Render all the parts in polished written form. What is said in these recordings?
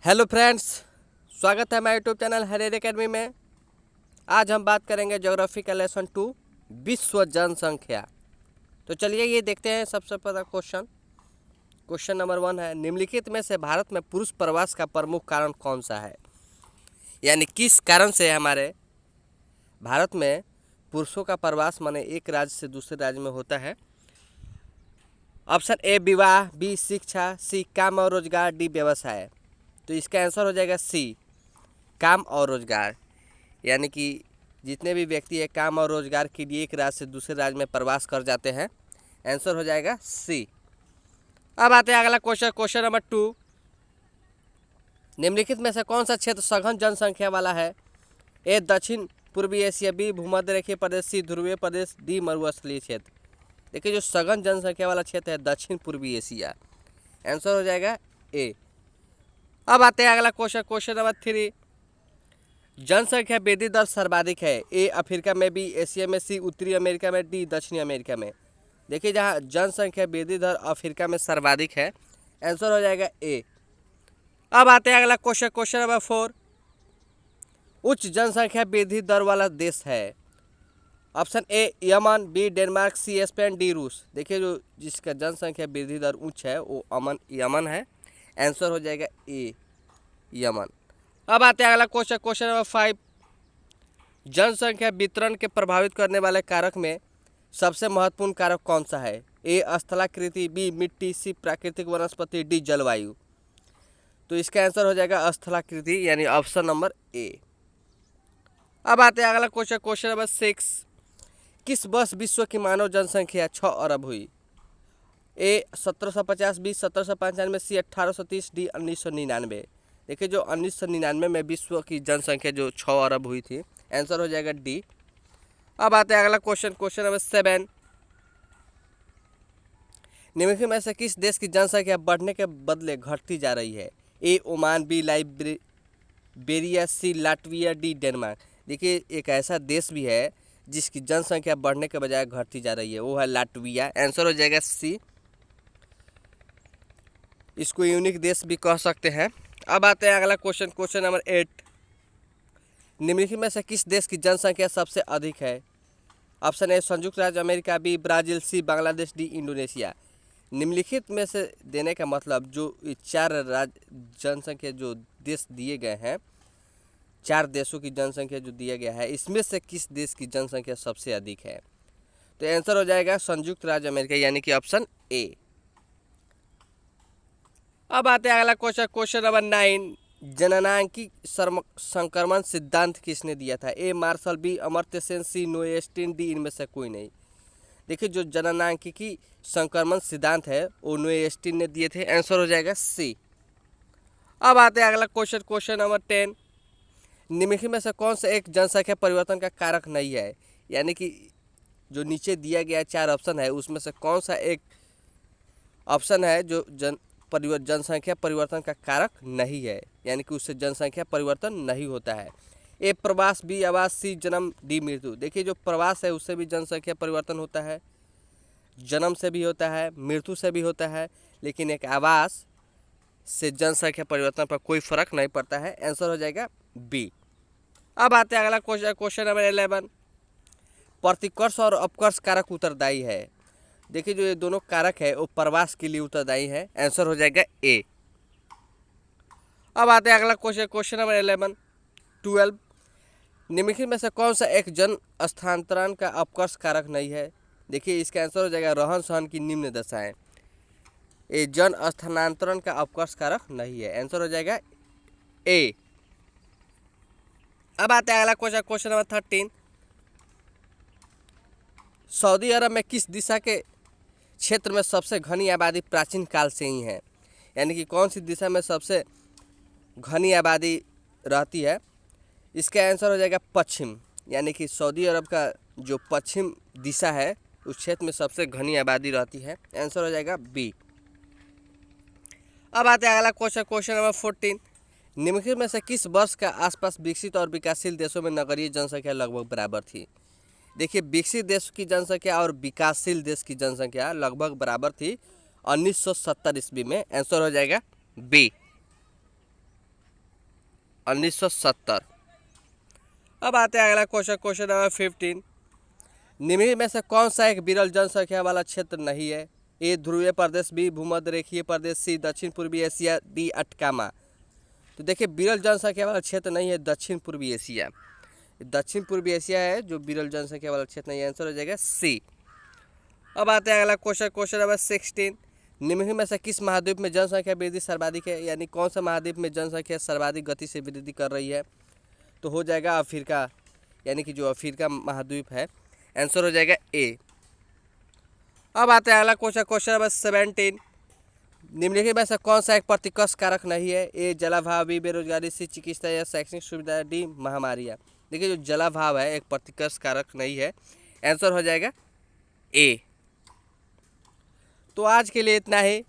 Hello friends, स्वागत है हमारे यूट्यूब चैनल हरेर एकेडमी में। आज हम बात करेंगे ज्योग्राफी का लेसन 2 विश्व जनसंख्या। तो चलिए ये देखते हैं। सबसे पहला क्वेश्चन नंबर 1 है, निम्नलिखित में से भारत में पुरुष प्रवास का प्रमुख कारण कौन सा है? यानी किस कारण से हमारे भारत में पुरुषों का प्रवास माने एक राज्य से दूसरे राज्य में होता है? ऑप्शन ए विवाह, बी शिक्षा, सी काम और रोजगार, डी व्यवसाय। तो इसका आंसर हो जाएगा सी काम और रोजगार। यानी कि जितने भी व्यक्ति है काम और रोजगार के लिए एक राज्य से दूसरे राज्य में प्रवास कर जाते हैं। आंसर हो जाएगा सी। अब आते हैं अगला क्वेश्चन नंबर 2, निम्नलिखित में से कौन सा क्षेत्र सघन जनसंख्या वाला है? ए दक्षिण पूर्वी एशिया, बी भूमध्य रेखीय प्रदेश, सी ध्रुवीय प्रदेश, डी मरुस्थलीय क्षेत्र। देखिए जो सघन जनसंख्या वाला क्षेत्र है दक्षिण पूर्वी एशिया। आंसर हो जाएगा ए। अब आते हैं अगला क्वेश्चन नंबर 3, जनसंख्या वृद्धि दर सर्वाधिक है? ए अफ्रीका में, बी एशिया में, सी उत्तरी अमेरिका में, डी दक्षिणी अमेरिका में। देखिए जहाँ जनसंख्या वृद्धि दर अफ्रीका में सर्वाधिक है। आंसर हो जाएगा ए। अब आते हैं अगला क्वेश्चन नंबर 4, उच्च जनसंख्या वृद्धि दर वाला देश है? Option A Yemen, B Denmark, C Spain, D रूस। देखिए जो जिसका जनसंख्या वृद्धि दर उच्च है वो यमन है। आंसर हो जाएगा ए यमन। अब आते हैं अगला क्वेश्चन नंबर 5, जनसंख्या वितरण के प्रभावित करने वाले कारक में सबसे महत्वपूर्ण कारक कौन सा है? ए स्थलाकृति, बी मिट्टी, सी प्राकृतिक वनस्पति, डी जलवायु। तो इसका आंसर हो जाएगा स्थलाकृति यानी ऑप्शन नंबर ए। अब आते हैं अगला क्वेश्चन नंबर 6, किस वर्ष विश्व की मानव जनसंख्या 6 अरब हुई? ए 1750, बी 1795, सी 1830, डी 1999। देखिए जो 1999 में विश्व की जनसंख्या जो 6 अरब हुई थी। आंसर हो जाएगा डी। अब आते हैं अगला क्वेश्चन नंबर 7, निम्नलिखित में से किस देश की जनसंख्या बढ़ने के बदले घटती जा रही है? ए ओमान, बी लाइबेरिया, सी लाटविया, डी डेनमार्क। देखिए एक ऐसा देश भी है जिसकी जनसंख्या बढ़ने के बजाय घटती जा रही है, वो है लाटविया। आंसर हो जाएगा सी। इसको यूनिक देश भी कह सकते हैं। अब आते हैं अगला क्वेश्चन नंबर 8, निम्नलिखित में से किस देश की जनसंख्या सबसे अधिक है? ऑप्शन ए संयुक्त राज्य अमेरिका, बी ब्राज़ील, सी बांग्लादेश, डी इंडोनेशिया। निम्नलिखित में से देने का मतलब जो 4 राज्य जनसंख्या जो देश दिए गए हैं, 4 देशों की जनसंख्या जो दिया गया है, इसमें से किस देश की जनसंख्या सबसे अधिक है? तो आंसर हो जाएगा संयुक्त राज्य अमेरिका यानी कि ऑप्शन ए। अब आते हैं अगला क्वेश्चन नंबर 9, जननांकी संक्रमण सिद्धांत किसने दिया था? ए मार्शल, बी अमर्त्य सेन, सी नोएस्टिन, डी इनमें से कोई नहीं। देखिए जो जननांकिकी संक्रमण सिद्धांत है वो नोएस्टिन ने दिए थे। आंसर हो जाएगा सी। अब आते हैं अगला क्वेश्चन नंबर 10, निम्नलिखित में से कौन सा एक जनसंख्या परिवर्तन का कारक नहीं है? यानी कि जो नीचे दिया गया 4 ऑप्शन है उसमें से कौन सा एक ऑप्शन है जो जनसंख्या परिवर्तन का कारक नहीं है, यानी कि उससे जनसंख्या परिवर्तन नहीं होता है? ए प्रवास, बी आवास, सी जन्म, डी मृत्यु। देखिए जो प्रवास है उससे भी जनसंख्या परिवर्तन होता है, जन्म से भी होता है, मृत्यु से भी होता है, लेकिन एक आवास से जनसंख्या परिवर्तन पर कोई फर्क नहीं पड़ता है। आंसर हो जाएगा बी। अब आते हैं अगला क्वेश्चन नंबर 11, प्रतिकर्ष और अपकर्ष कारक उत्तरदायी है? देखिए जो ये दोनों कारक है वो प्रवास के लिए उत्तरदायी है। आंसर हो जाएगा ए। अब आते हैं अगला क्वेश्चन नंबर 12, निम्नलिखित में से कौन सा एक जन स्थानांतरण का अपकर्ष कारक नहीं है? देखिए इसका आंसर हो जाएगा रहन सहन की निम्न दशाएं। ये जन स्थानांतरण का अपकर्ष कारक नहीं है। आंसर हो जाएगा ए। अब आते हैं अगला क्वेश्चन नंबर 13, सऊदी अरब में किस दिशा के क्षेत्र में सबसे घनी आबादी प्राचीन काल से ही है? यानी कि कौन सी दिशा में सबसे घनी आबादी रहती है? इसका आंसर हो जाएगा पश्चिम, यानी कि सऊदी अरब का जो पश्चिम दिशा है उस क्षेत्र में सबसे घनी आबादी रहती है। आंसर हो जाएगा बी। अब आते हैं अगला क्वेश्चन नंबर 14, निम्नलिखित में से किस वर्ष का आसपास विकसित और विकासशील देशों में नगरीय जनसंख्या लगभग बराबर थी? देखिए विकसित देश की जनसंख्या और विकासशील देश की जनसंख्या लगभग बराबर थी 1970 ईस्वी में। आंसर हो जाएगा बी। 1970। अब आते हैं अगला क्वेश्चन, क्वेश्चन नंबर 15। निम्न में से कौन सा एक विरल जनसंख्या वाला क्षेत्र नहीं है? ए ध्रुवीय प्रदेश, बी भूमध्य रेखीय प्रदेश, सी दक्षिण पूर्वी एशिया, डी अटकामा। तो देखिए विरल जनसंख्या वाला क्षेत्र नहीं है दक्षिण पूर्वी एशिया। दक्षिण पूर्वी एशिया है जो विरल जनसंख्या वाला क्षेत्र नहीं है। आंसर हो जाएगा सी। अब आते हैं अगला क्वेश्चन, क्वेश्चन नंबर 16। निम्न में से किस महाद्वीप में जनसंख्या वृद्धि सर्वाधिक है? यानी कौन सा महाद्वीप में जनसंख्या सर्वाधिक गति से वृद्धि कर रही है? तो हो जाएगा अफ्रीका, यानी कि जो अफ्रीका महाद्वीप है। आंसर हो जाएगा ए। अब आते हैं अगला क्वेश्चन, क्वेश्चन नंबर 17। निम्नलिखित में से कौन सा एक प्रतिकर्ष कारक नहीं है? ए जलाभाव, बी बेरोजगारी, सी चिकित्सा या शैक्षणिक सुविधा, डी महामारियाँ। देखिए जो जलाभाव है एक प्रतिकर्ष कारक नहीं है। आंसर हो जाएगा ए। तो आज के लिए इतना ही,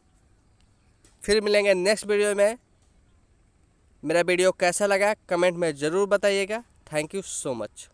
फिर मिलेंगे नेक्स्ट वीडियो में। मेरा वीडियो कैसा लगा कमेंट में ज़रूर बताइएगा। Thank you so much.